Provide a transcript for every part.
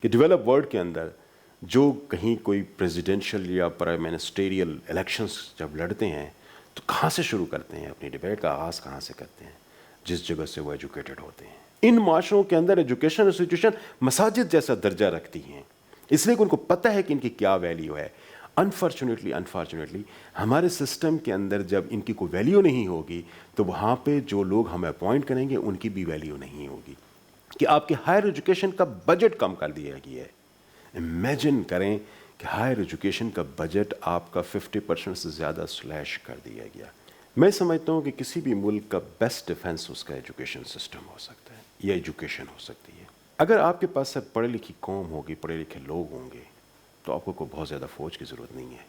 کہ develop world کے اندر جو کہیں کوئی پریزیڈنشیل یا پرائم منسٹریل الیکشنز جب لڑتے ہیں تو کہاں سے شروع کرتے ہیں اپنی ڈبیٹ کا آغاز کہاں سے کرتے ہیں؟ جس جگہ سے وہ ایجوکیٹڈ ہوتے ہیں. ان معاشروں کے اندر ایجوکیشن انسٹیٹیوشن مساجد جیسا درجہ رکھتی ہیں، اس لیے کہ ان کو پتہ ہے کہ ان کی کیا ویلیو ہے. انفارچونیٹلی ہمارے سسٹم کے اندر جب ان کی کوئی ویلیو نہیں ہوگی تو وہاں پہ جو لوگ ہمیں اپوائنٹ کریں گے ان کی بھی ویلیو نہیں ہوگی. کہ آپ کے ہائر ایجوکیشن کا بجٹ کم کر دیا گیا ہے. امیجن کریں کہ ہائر ایجوکیشن کا بجٹ آپ کا 50% سے زیادہ سلیش کر دیا گیا. میں سمجھتا ہوں کہ کسی بھی ملک کا بیسٹ ڈیفنس اس کا ایجوکیشن سسٹم ہو سکتا ہے یا ایجوکیشن ہو سکتی ہے. اگر آپ کے پاس سب پڑھے لکھی قوم ہوگی، پڑھے لکھے لوگ ہوں گے تو آپ کو کوئی بہت زیادہ فوج کی ضرورت نہیں ہے.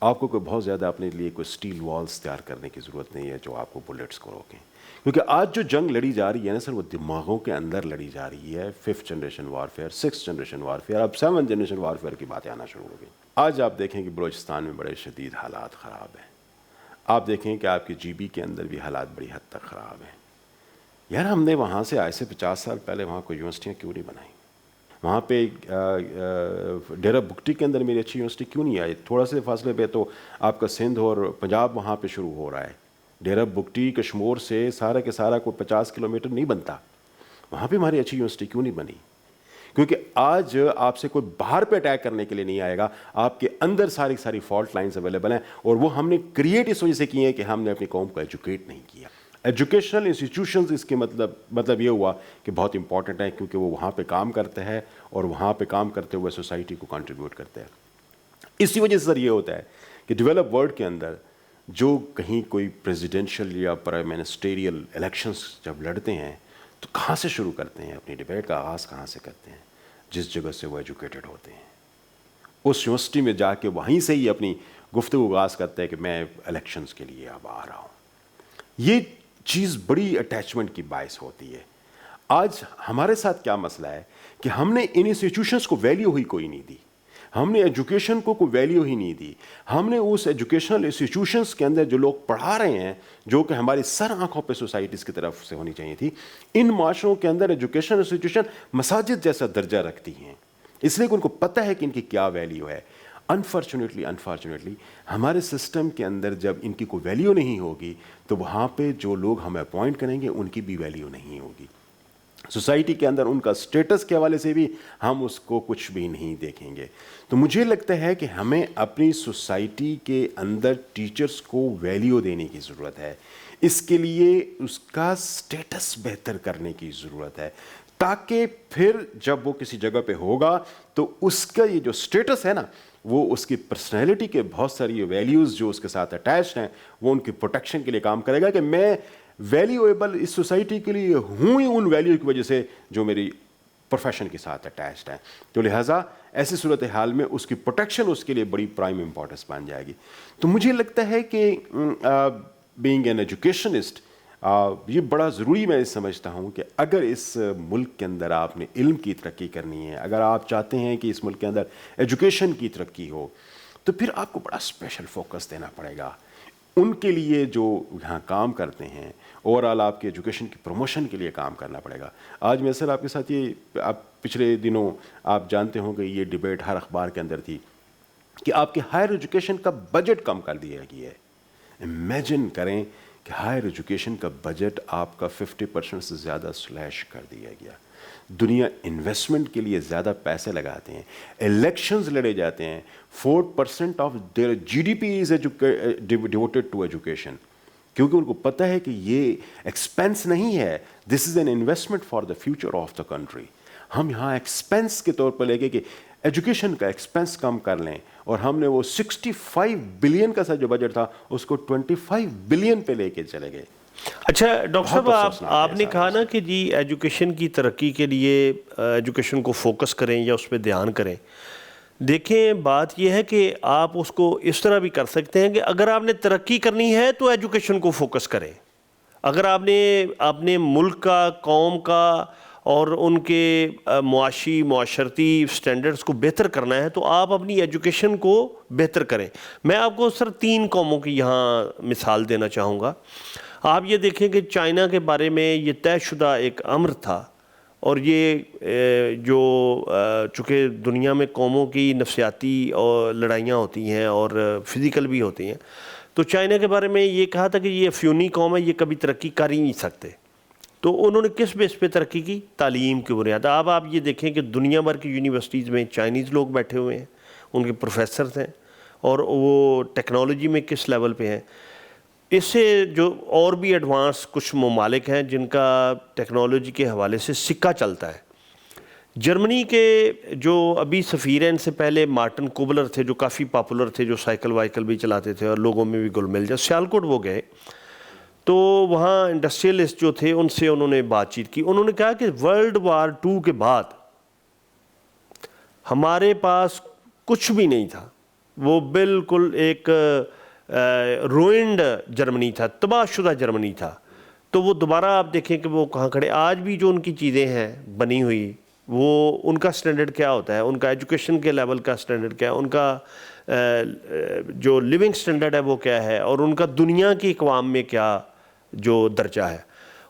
آپ کو کوئی بہت زیادہ اپنے لیے کوئی سٹیل والز تیار کرنے کی ضرورت نہیں ہے جو آپ کو بلیٹس کو روکیں. کیونکہ آج جو جنگ لڑی جا رہی ہے نا سر، وہ دماغوں کے اندر لڑی جا رہی ہے. 5th generation warfare, 6th generation warfare, اب 7th جنریشن وارفیئر کی باتیں آنا شروع ہو گئی. آج آپ دیکھیں کہ بلوچستان میں بڑے شدید حالات خراب ہیں. آپ دیکھیں کہ آپ کے جی بی کے اندر بھی حالات بڑی حد تک خراب ہیں. یار ہم نے وہاں سے آج سے 50 سال پہلے وہاں کوئی یونیورسٹیاں کیوں نہیں بنائیں؟ وہاں پہ ڈیرہ بگٹی کے اندر میری اچھی یونیورسٹی کیوں نہیں آئی؟ تھوڑا سے فاصلے پہ تو آپ کا سندھ اور پنجاب وہاں پہ شروع ہو رہا ہے. ڈیرہ بگٹی کشمور سے سارا کے سارا کوئی 50 کلومیٹر نہیں بنتا. وہاں پہ ہماری اچھی یونیورسٹی کیوں نہیں بنی؟ کیونکہ آج آپ سے کوئی باہر پہ اٹیک کرنے کے لیے نہیں آئے گا. آپ کے اندر ساری فالٹ لائنز اویلیبل ہیں اور وہ ہم نے کریٹ اس وجہ سے کی ہیں کہ ہم نے اپنی قوم کو ایجوکیٹ نہیں کیا. ایجوکیشنل انسٹیٹیوشنز اس کے مطلب یہ ہوا کہ بہت امپورٹنٹ ہے کیونکہ وہ وہاں پہ کام کرتا ہے اور وہاں پہ کام کرتے ہوئے سوسائٹی کو کنٹریبیوٹ کرتے ہیں. اسی وجہ سے سر یہ ہوتا ہے کہ ڈیولپ ورلڈ کے اندر جو کہیں کوئی پریزیڈنشیل یا پرائم منسٹریل الیکشنز جب لڑتے ہیں تو کہاں سے شروع کرتے ہیں اپنی ڈبیٹ کا آغاز کہاں سے کرتے ہیں؟ جس جگہ سے وہ ایجوکیٹڈ ہوتے ہیں. اس یونیورسٹی میں جا کے وہیں سے ہی اپنی گفتگو آغاز کرتے ہیں کہ میں الیکشنز کے لیے اب آ رہا ہوں. یہ چیز بڑی اٹیچمنٹ کی باعث ہوتی ہے. آج ہمارے ساتھ کیا مسئلہ ہے کہ ہم نے ان انسٹیٹیوشنز کو ویلیو ہی کوئی نہیں دی. ہم نے ایجوکیشن کو کوئی ویلیو ہی نہیں دی. ہم نے اس ایجوکیشنل انسٹیٹیوشنز کے اندر جو لوگ پڑھا رہے ہیں جو کہ ہماری سر آنکھوں پہ سوسائٹیز کی طرف سے ہونی چاہیے تھی، ان معاشروں کے اندر ایجوکیشن انسٹیٹیوشن مساجد جیسا درجہ رکھتی ہیں. اس لیے کہ ان کو پتہ ہے کہ ان کی کیا ویلیو ہے. انفارچونیٹلی ہمارے سسٹم کے اندر جب ان کی کوئی ویلیو نہیں ہوگی تو وہاں پہ جو لوگ ہمیں اپوائنٹ کریں گے ان کی بھی ویلیو نہیں ہوگی. سوسائٹی کے اندر ان کا سٹیٹس کے حوالے سے بھی ہم اس کو کچھ بھی نہیں دیکھیں گے. تو مجھے لگتا ہے کہ ہمیں اپنی سوسائٹی کے اندر ٹیچرز کو ویلیو دینے کی ضرورت ہے. اس کے لیے اس کا سٹیٹس بہتر کرنے کی ضرورت ہے تاکہ پھر جب وہ کسی جگہ پہ ہوگا تو اس کا یہ جو سٹیٹس ہے نا وہ اس کی پرسنالٹی کے بہت ساری ویلیوز جو اس کے ساتھ اٹیچڈ ہیں وہ ان کی پروٹیکشن کے لیے کام کرے گا کہ میں ویلیویبل اس سوسائٹی کے لیے ہوں ہی ان ویلیو کی وجہ سے جو میری پروفیشن کے ساتھ اٹیچڈ ہیں. تو لہٰذا ایسی صورتحال میں اس کی پروٹیکشن اس کے لیے بڑی پرائم امپورٹنس بن جائے گی. تو مجھے لگتا ہے کہ بینگ این ایجوکیشنسٹ یہ بڑا ضروری میں سمجھتا ہوں کہ اگر اس ملک کے اندر آپ نے علم کی ترقی کرنی ہے، اگر آپ چاہتے ہیں کہ اس ملک کے اندر ایجوکیشن کی ترقی ہو تو پھر آپ کو بڑا اسپیشل فوکس دینا پڑے گا. ان کے لیے جو یہاں کام کرتے ہیں اوورآل آپ کے ایجوکیشن کی پروموشن کے لیے کام کرنا پڑے گا. آج میں سر آپ کے ساتھ یہ آپ پچھلے دنوں آپ جانتے ہوں کہ یہ ڈبیٹ ہر اخبار کے اندر تھی کہ آپ کے ہائر ایجوکیشن کا بجٹ کم کر دیا گیا ہے. امیجن کریں کہ ہائر ایجوکیشن کا بجٹ آپ کا 50% سے زیادہ سلیش کر دیا گیا. دنیا انویسٹمنٹ کے لیے زیادہ پیسے لگاتے ہیں، الیکشنز لڑے جاتے ہیں. 4% of their GDP is devoted to education کیونکہ ان کو پتہ ہے کہ یہ ایکسپینس نہیں ہے، this is an investment for the future of the country. ہم یہاں ایکسپینس کے طور پر لے کے کہ ایجوکیشن کا ایکسپینس کم کر لیں اور ہم نے وہ 65 بلین کا جو بجٹ تھا اس کو 25 بلین پہ لے کے چلے گئے. اچھا ڈاکٹر صاحب آپ نے کہا نا کہ جی ایجوکیشن کی ترقی کے لیے ایجوکیشن کو فوکس کریں یا اس پہ دھیان کریں. دیکھیں بات یہ ہے کہ آپ اس کو اس طرح بھی کر سکتے ہیں کہ اگر آپ نے ترقی کرنی ہے تو ایجوکیشن کو فوکس کریں. اگر آپ نے اپنے ملک کا، قوم کا اور ان کے معاشرتی سٹینڈرڈز کو بہتر کرنا ہے تو آپ اپنی ایجوکیشن کو بہتر کریں. میں آپ کو سر 3 قوموں کی یہاں مثال دینا چاہوں گا. آپ یہ دیکھیں کہ چائنا کے بارے میں یہ طے شدہ ایک امر تھا اور یہ جو چونکہ دنیا میں قوموں کی نفسیاتی اور لڑائیاں ہوتی ہیں اور فزیکل بھی ہوتی ہیں، تو چائنا کے بارے میں یہ کہا تھا کہ یہ افیونی قوم ہے، یہ کبھی ترقی کر ہی نہیں سکتے. تو انہوں نے کس بیس پہ ترقی کی؟ تعلیم کی بنیاد. اب آپ یہ دیکھیں کہ دنیا بھر کی یونیورسٹیز میں چائنیز لوگ بیٹھے ہوئے ہیں، ان کے پروفیسرز ہیں، اور وہ ٹیکنالوجی میں کس لیول پہ ہیں. اس سے جو اور بھی ایڈوانس کچھ ممالک ہیں جن کا ٹیکنالوجی کے حوالے سے سکہ چلتا ہے. جرمنی کے جو ابھی سفیر ہیں، ان سے پہلے مارٹن کوبلر تھے جو کافی پاپولر تھے، جو سائیکل وائیکل بھی چلاتے تھے اور لوگوں میں بھی گل مل جائے. سیالکوٹ وہ گئے تو وہاں انڈسٹریلسٹ جو تھے ان سے انہوں نے بات چیت کی. انہوں نے کہا کہ ورلڈ وار 2 کے بعد ہمارے پاس کچھ بھی نہیں تھا، وہ بالکل ایک روئنڈ جرمنی تھا، تباہ شدہ جرمنی تھا. تو وہ دوبارہ آپ دیکھیں کہ وہ کہاں کھڑے. آج بھی جو ان کی چیزیں ہیں بنی ہوئی، وہ ان کا سٹینڈرڈ کیا ہوتا ہے، ان کا ایجوکیشن کے لیول کا سٹینڈرڈ کیا ہے، ان کا جو لیونگ سٹینڈرڈ ہے وہ کیا ہے، اور ان کا دنیا کی اقوام میں کیا جو درجہ ہے.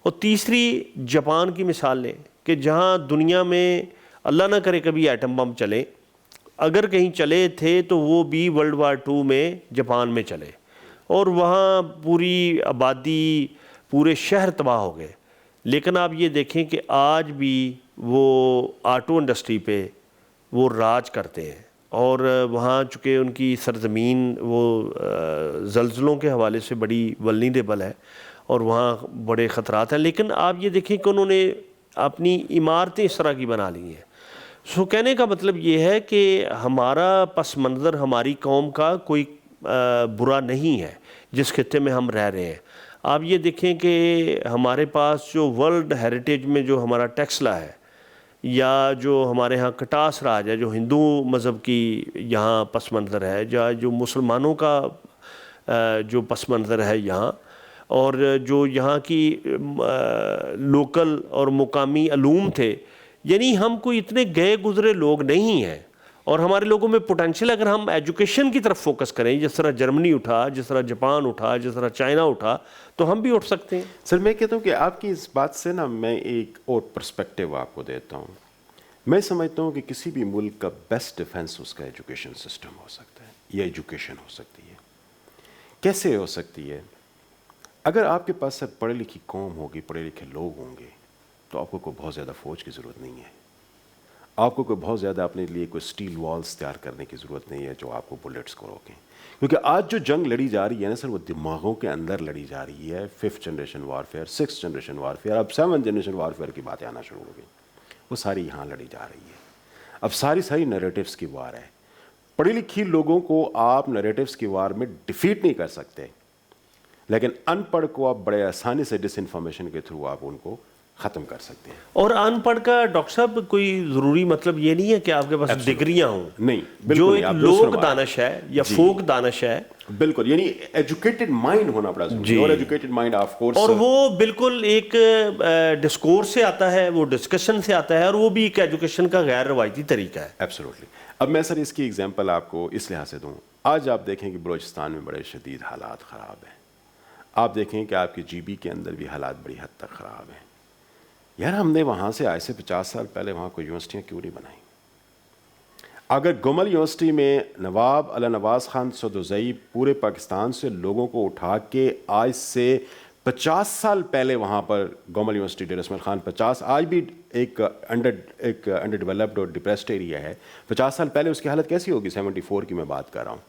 اور تیسری جاپان کی مثال لیں کہ جہاں دنیا میں اللہ نہ کرے کبھی ایٹم بم چلے، اگر کہیں چلے تھے تو وہ بھی ورلڈ وار 2 میں جاپان میں چلے، اور وہاں پوری آبادی، پورے شہر تباہ ہو گئے. لیکن آپ یہ دیکھیں کہ آج بھی وہ آٹو انڈسٹری پہ وہ راج کرتے ہیں، اور وہاں چونکہ ان کی سرزمین وہ زلزلوں کے حوالے سے بڑی ولنریبل ہے اور وہاں بڑے خطرات ہیں. لیکن آپ یہ دیکھیں کہ انہوں نے اپنی عمارتیں اس طرح کی بنا لی ہیں. سو کہنے کا مطلب یہ ہے کہ ہمارا پس منظر ہماری قوم کا کوئی برا نہیں ہے جس خطے میں ہم رہ رہے ہیں. آپ یہ دیکھیں کہ ہمارے پاس جو ورلڈ ہیریٹیج میں جو ہمارا ٹیکسلا ہے، یا جو ہمارے ہاں کٹاس راج ہے، جو ہندو مذہب کی یہاں پس منظر ہے، یا جو مسلمانوں کا جو پس منظر ہے یہاں، اور جو یہاں کی لوکل اور مقامی علوم تھے، یعنی ہم کوئی اتنے گئے گزرے لوگ نہیں ہیں. اور ہمارے لوگوں میں پوٹینشیل، اگر ہم ایجوکیشن کی طرف فوکس کریں، جس طرح جرمنی اٹھا، جس طرح جاپان اٹھا، جس طرح چائنا اٹھا، تو ہم بھی اٹھ سکتے ہیں. سر میں کہتا ہوں کہ آپ کی اس بات سے نا میں ایک اور پرسپیکٹیو آپ کو دیتا ہوں. میں سمجھتا ہوں کہ کسی بھی ملک کا بیسٹ ڈیفنس اس کا ایجوکیشن سسٹم ہو سکتا ہے، یا ایجوکیشن ہو سکتی ہے. کیسے ہو سکتی ہے؟ اگر آپ کے پاس سر پڑھی لکھی قوم ہوگی، پڑھے لکھے لوگ ہوں گے، تو آپ کو کوئی بہت زیادہ فوج کی ضرورت نہیں ہے. آپ کو کوئی بہت زیادہ اپنے لیے کوئی سٹیل والز تیار کرنے کی ضرورت نہیں ہے جو آپ کو بلٹس کو روکیں. کیونکہ آج جو جنگ لڑی جا رہی ہے نا سر، وہ دماغوں کے اندر لڑی جا رہی ہے. 5th generation warfare, 6th generation warfare, اب 7th جنریشن وارفیئر کی باتیں آنا شروع ہو گئی. وہ ساری یہاں لڑی جا رہی ہے. اب ساری نیریٹیوز کی وار ہے. پڑھی لکھی لوگوں کو آپ نیریٹیوز کی وار میں ڈیفیٹ نہیں کر سکتے، لیکن ان پڑھ کو آپ بڑے آسانی سے ڈس انفارمیشن کے تھرو آپ ان کو ختم کر سکتے ہیں. اور ان پڑھ کا ڈاکٹر صاحب کوئی ضروری مطلب یہ نہیں ہے کہ آپ کے پاس ڈگریاں ہوں. نہیں، جو ایک لوک دانش ہے یا فوک دانش ہے، بالکل، یعنی ایجوکیٹڈ مائنڈ ہونا پڑا ضروری ہے. اور ایجوکیٹڈ مائنڈ آف کورس، اور وہ بالکل ایک ڈسکورس سے آتا ہے، وہ ڈسکشن سے آتا ہے، اور وہ بھی ایک ایجوکیشن کا غیر روایتی طریقہ ہے. ایبسولوٹلی. اب میں سر اس کی ایگزامپل آپ کو اس لحاظ سے دوں. آج آپ دیکھیں کہ بلوچستان میں بڑے شدید حالات خراب ہیں. آپ دیکھیں کہ آپ کی جی بی کے اندر بھی حالات بڑی حد تک خراب ہیں. یار ہم نے وہاں سے آج سے 50 سال پہلے وہاں کوئی یونیورسٹیاں کیوں نہیں بنائیں؟ اگر گمل یونیورسٹی میں نواب علی نواز خان سدوزئی پورے پاکستان سے لوگوں کو اٹھا کے آج سے 50 سال پہلے وہاں پر گومل یونیورسٹی ڈیر اسماعیل خان 50، آج بھی ایک انڈر ڈیولپڈ اور ڈپریسڈ ایریا ہے. 50 سال پہلے اس کی حالت کیسی ہوگی؟ 74 کی میں بات کر رہا ہوں.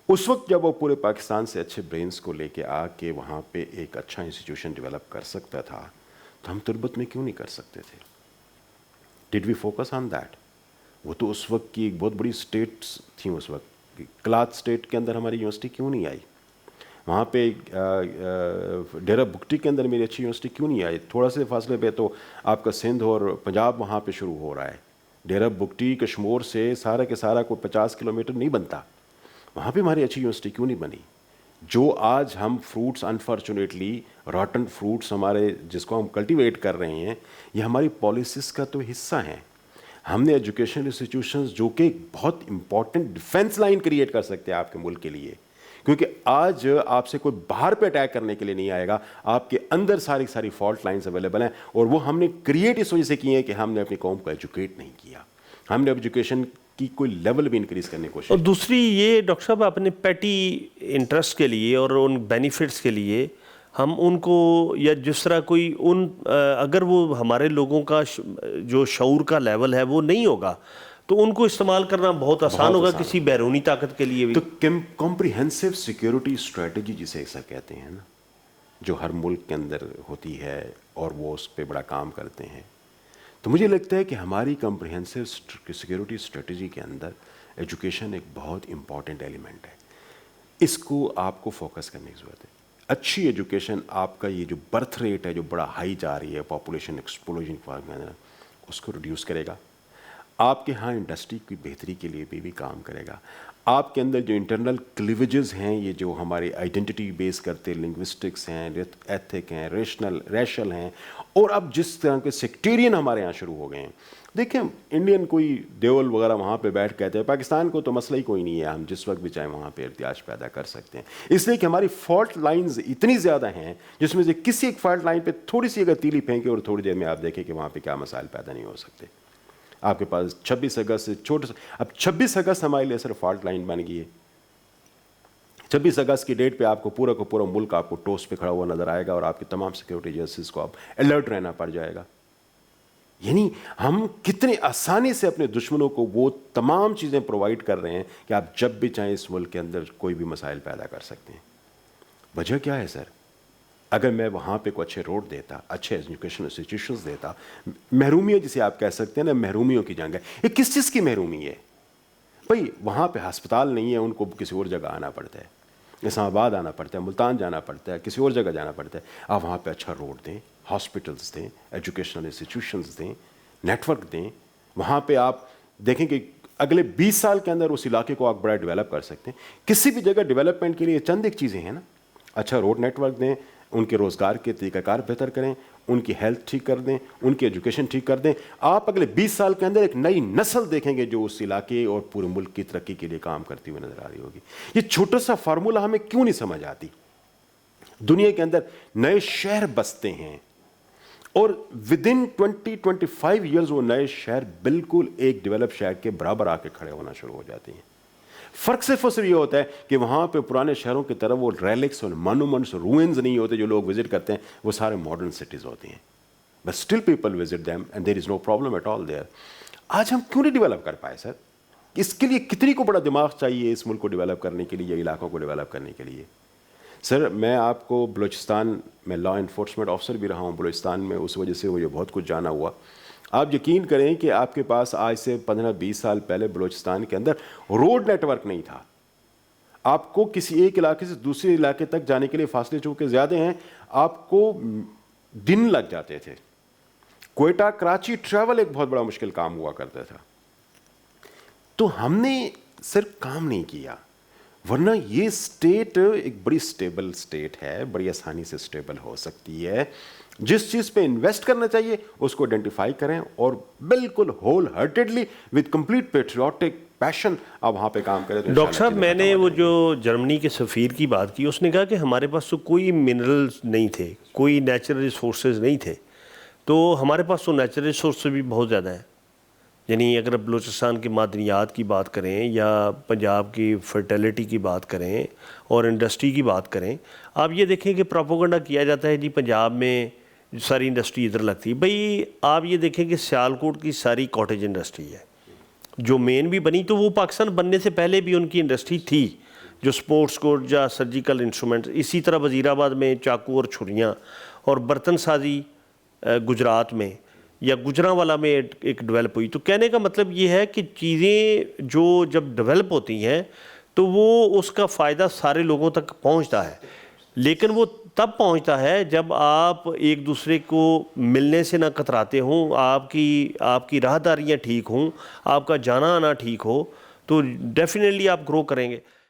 اس وقت جب وہ پورے پاکستان سے اچھے برینز کو لے کے آ کے وہاں پہ ایک اچھا انسٹیٹیوشن ڈیولپ کر سکتا تھا، تو ہم تربت میں کیوں نہیں کر سکتے تھے؟ ڈڈ وی فوکس آن دیٹ؟ وہ تو اس وقت کی ایک بہت بڑی اسٹیٹس تھیں. اس وقت کلات اسٹیٹ کے اندر ہماری یونیورسٹی کیوں نہیں آئی؟ وہاں پہ ڈیرہ بگٹی کے اندر میری اچھی یونیورسٹی کیوں نہیں آئی؟ تھوڑا سے فاصلے پہ تو آپ کا سندھ اور پنجاب وہاں پہ شروع ہو رہا ہے. ڈیرہ بگٹی کشمور سے سارا کے سارا کوئی 50 کلومیٹر نہیں بنتا. وہاں پہ ہماری اچھی یونیورسٹی کیوں نہیں بنی؟ جو آج ہم فروٹس انفارچونیٹلی راٹن فروٹس ہمارے جس کو ہم کلٹیویٹ کر رہے ہیں، یہ ہماری پالیسیز کا تو حصہ ہیں. ہم نے ایجوکیشنل انسٹیٹیوشنز جو کہ بہت امپورٹنٹ ڈیفینس لائن کریٹ کر سکتے ہیں آپ کے ملک کے لیے، کیونکہ آج آپ سے کوئی باہر پہ اٹیک کرنے کے لیے نہیں آئے گا, آپ کے اندر ساری فالٹ لائنز اویلیبل ہیں, اور وہ ہم نے کریٹ اس وجہ سے کی ہیں کہ ہم نے اپنی قوم کو ایجوکیٹ نہیں کیا, ہم نے ایجوکیشن کی کوئی لیول بھی انکریز کرنے کی کوشش. اور دوسری یہ ڈاکٹر صاحب اپنے پیٹی انٹرسٹ کے لیے اور ان بینیفٹس کے لیے ہم ان کو, یا جس طرح کوئی اگر وہ ہمارے لوگوں کا جو شعور کا لیول ہے وہ نہیں ہوگا تو ان کو استعمال کرنا بہت آسان ہوگا کسی بیرونی طاقت کے لیے بھی. تو کمپریہنسو سیکیورٹی اسٹریٹجی جسے ایسا کہتے ہیں نا, جو ہر ملک کے اندر ہوتی ہے اور وہ اس پہ بڑا کام کرتے ہیں, تو مجھے لگتا ہے کہ ہماری کمپریہنسو سیکیورٹی اسٹریٹجی کے اندر ایجوکیشن ایک بہت امپورٹنٹ ایلیمنٹ ہے. اس کو آپ کو فوکس کرنے کی ضرورت ہے. اچھی ایجوکیشن آپ کا یہ جو برتھ ریٹ ہے جو بڑا ہائی جا رہی ہے, پاپولیشن ایکسپلوژن, اس کو ریڈیوس کرے گا. آپ کے ہاں انڈسٹری کی بہتری کے لیے بھی کام کرے گا. آپ کے اندر جو انٹرنل کلیویجز ہیں, یہ جو ہماری آئیڈینٹی بیس کرتے, لنگوسٹکس ہیں, ایتھک ہیں, ریشل ہیں, اور اب جس طرح کے سیکٹیرین ہمارے یہاں شروع ہو گئے ہیں. دیکھیں انڈین کوئی دیول وغیرہ وہاں پہ بیٹھ کہتے ہیں, پاکستان کو تو مسئلہ ہی کوئی نہیں ہے, ہم جس وقت بھی چاہیں وہاں پہ ارتیاش پیدا کر سکتے ہیں, اس لیے کہ ہماری فالٹ لائنز اتنی زیادہ ہیں جس میں سے کسی ایک فالٹ لائن پہ تھوڑی سی اگر تیلی پھینکے اور تھوڑی دیر میں آپ دیکھیں کہ وہاں پہ کیا مسائل پیدا نہیں ہو سکتے. آپ کے پاس 26 اگست سے چھوٹے, اب 26 اگست ہمارے لیے صرف فالٹ لائن بن گئی ہے. 26 اگست کی ڈیٹ پہ آپ کو پورا کا پورا ملک آپ کو ٹوس پہ کھڑا ہوا نظر آئے گا, اور آپ کی تمام سیکورٹی ایجنسیز کو آپ الرٹ رہنا پڑ جائے گا. یعنی ہم کتنے آسانی سے اپنے دشمنوں کو وہ تمام چیزیں پرووائڈ کر رہے ہیں کہ آپ جب بھی چاہیں اس ملک کے اندر کوئی بھی مسائل پیدا کر سکتے ہیں. وجہ کیا ہے سر؟ اگر میں وہاں پہ کوئی اچھے روڈ دیتا, اچھے ایجوکیشن انسٹیٹیوشنز دیتا, محرومیت جسے آپ کہہ سکتے ہیں نا, محرومیوں کی جنگ ہے. یہ کس چیز کی محرومی ہے بھائی؟ وہاں پہ ہسپتال نہیں ہے, ان کو کسی اور جگہ آنا پڑتا ہے, اسلام آباد آنا پڑتا ہے, ملتان جانا پڑتا ہے, کسی اور جگہ جانا پڑتا ہے. آپ وہاں پہ اچھا روڈ دیں, ہاسپٹلس دیں, ایجوکیشنل انسٹیٹیوشنز دیں, نیٹ ورک دیں. وہاں پہ آپ دیکھیں کہ اگلے 20 سال کے اندر اس علاقے کو آپ بڑا ڈیولپ کر سکتے ہیں. کسی بھی جگہ ڈیولپمنٹ کے لیے چند ایک چیزیں ہیں نا, اچھا روڈ نیٹ ورک دیں, ان کے روزگار کے طریقہ کار بہتر کریں, ان کی ہیلتھ ٹھیک کر دیں, ان کی ایجوکیشن ٹھیک کر دیں. آپ اگلے 20 سال کے اندر ایک نئی نسل دیکھیں گے جو اس علاقے اور پورے ملک کی ترقی کے لیے کام کرتی ہوئی نظر آ رہی ہوگی. یہ چھوٹا سا فارمولہ ہمیں کیوں نہیں سمجھ آتی؟ دنیا کے اندر نئے شہر بستے ہیں, اور ودن 20-25 ایئرز وہ نئے شہر بالکل ایک ڈیولپ شہر کے برابر آ کے کھڑے ہونا شروع ہو جاتے ہیں. فرق صرف یہ ہوتا ہے کہ وہاں پہ پرانے شہروں کی طرف وہ ریلکس اور مانومنٹس اور روئنز نہیں ہوتے جو لوگ وزٹ کرتے ہیں, وہ سارے ماڈرن سٹیز ہوتے ہیں. But still people visit them and there is no problem at all there. آج ہم کیوں نہیں ڈیولپ کر پائے سر؟ اس کے لیے کتنی کو بڑا دماغ چاہیے اس ملک کو ڈیولپ کرنے کے لیے, علاقوں کو ڈیولپ کرنے کے لیے. سر میں آپ کو بلوچستان میں لا انفورسمنٹ آفیسر بھی رہا ہوں بلوچستان میں, اس وجہ سے مجھے بہت کچھ جانا ہوا. آپ یقین کریں کہ آپ کے پاس آج سے 15-20 سال پہلے بلوچستان کے اندر روڈ نیٹ ورک نہیں تھا. آپ کو کسی ایک علاقے سے دوسرے علاقے تک جانے کے لیے فاصلے چونکہ زیادہ ہیں, آپ کو دن لگ جاتے تھے. کوئٹہ کراچی ٹریول ایک بہت بڑا مشکل کام ہوا کرتا تھا. تو ہم نے سر کام نہیں کیا, ورنہ یہ اسٹیٹ ایک بڑی اسٹیبل اسٹیٹ ہے, بڑی آسانی سے اسٹیبل ہو سکتی ہے. جس چیز پہ انویسٹ کرنا چاہیے اس کو آئیڈینٹیفائی کریں, اور بالکل wholeheartedly with complete patriotic passion آپ وہاں پہ کام کریں. ڈاکٹر صاحب میں نے وہ جو جرمنی کے سفیر کی بات کی, اس نے کہا کہ ہمارے پاس تو کوئی منرلز نہیں تھے, کوئی نیچرل ریسورسز نہیں تھے, تو ہمارے پاس تو نیچرل ریسورسز بھی بہت زیادہ ہیں. یعنی اگر بلوچستان کی معدنیات کی بات کریں یا پنجاب کی فرٹیلیٹی کی بات کریں اور انڈسٹری کی بات کریں, آپ یہ دیکھیں کہ پروپیگنڈا کیا جاتا ہے جی پنجاب میں ساری انڈسٹری ادھر لگتی ہے. بھئی آپ یہ دیکھیں کہ سیالکوٹ کی ساری کاٹیج انڈسٹری ہے جو مین بھی بنی, تو وہ پاکستان بننے سے پہلے بھی ان کی انڈسٹری تھی, جو سپورٹس کوٹ یا سرجیکل انسٹرومنٹ. اسی طرح وزیر آباد میں چاقو اور چھریاں, اور برتن سازی گجرات میں یا گجرانوالا میں ایک ڈیولپ ہوئی. تو کہنے کا مطلب یہ ہے کہ چیزیں جو جب ڈیولپ ہوتی ہیں تو وہ اس کا فائدہ سارے لوگوں تک پہنچتا ہے, لیکن وہ تب پہنچتا ہے جب آپ ایک دوسرے کو ملنے سے نہ کتراتے ہوں, آپ کی راہداریاں ٹھیک ہوں, آپ کا جانا آنا ٹھیک ہو, تو ڈیفینیٹلی آپ گرو کریں گے.